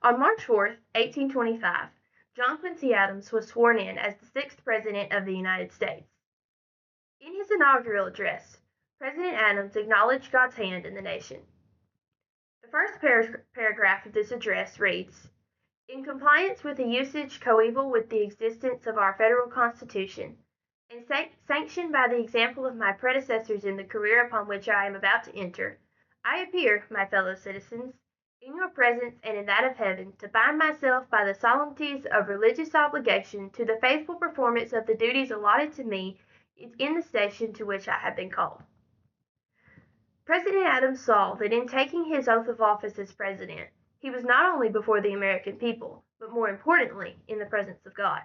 On March 4th, 1825, John Quincy Adams was sworn in as the sixth President of the United States. In his inaugural address, President Adams acknowledged God's hand in the nation. The first paragraph of this address reads, "In compliance with a usage coeval with the existence of our federal Constitution, and sanctioned by the example of my predecessors in the career upon which I am about to enter, I appear, my fellow citizens, in your presence and in that of heaven, to bind myself by the solemnities of religious obligation to the faithful performance of the duties allotted to me in the station to which I have been called." President Adams saw that in taking his oath of office as president, he was not only before the American people, but more importantly, in the presence of God.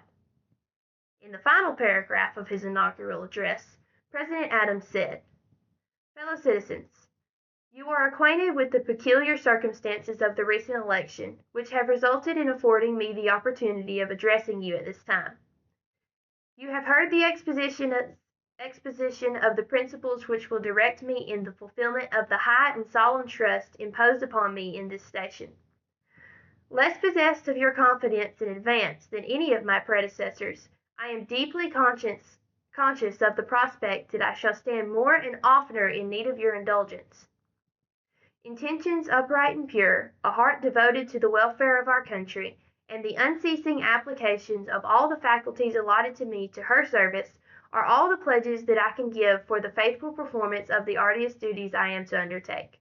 In the final paragraph of his inaugural address, President Adams said, "Fellow citizens, you are acquainted with the peculiar circumstances of the recent election, which have resulted in affording me the opportunity of addressing you at this time. You have heard the exposition of the principles which will direct me in the fulfillment of the high and solemn trust imposed upon me in this station. Less possessed of your confidence in advance than any of my predecessors, I am deeply conscious of the prospect that I shall stand more and oftener in need of your indulgence. Intentions upright and pure, a heart devoted to the welfare of our country, and the unceasing applications of all the faculties allotted to me to her service are all the pledges that I can give for the faithful performance of the arduous duties I am to undertake.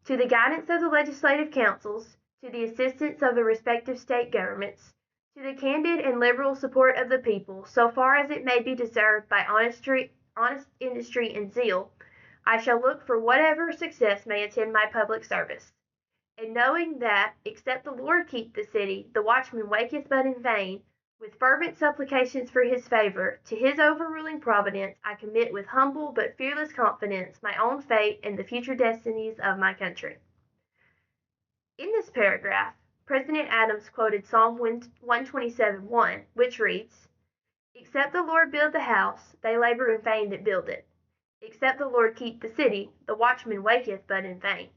To the guidance of the legislative councils, to the assistance of the respective state governments, to the candid and liberal support of the people, so far as it may be deserved by honest industry and zeal, I shall look for whatever success may attend my public service. And knowing that, except the Lord keep the city, the watchman waketh but in vain, with fervent supplications for his favor, to his overruling providence I commit with humble but fearless confidence my own fate and the future destinies of my country." In this paragraph, President Adams quoted Psalm 127:1, which reads, "Except the Lord build the house, they labor in vain that build it. Except the Lord keep the city, the watchman waketh but in vain."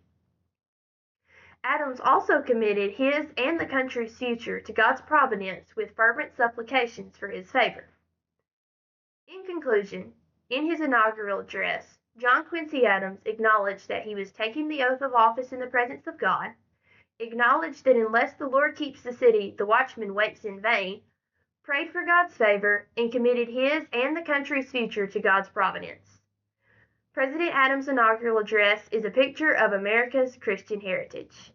Adams also committed his and the country's future to God's providence with fervent supplications for his favor. In conclusion, in his inaugural address, John Quincy Adams acknowledged that he was taking the oath of office in the presence of God, acknowledged that unless the Lord keeps the city, the watchman wakes in vain, prayed for God's favor, and committed his and the country's future to God's providence. President Adams' inaugural address is a picture of America's Christian heritage.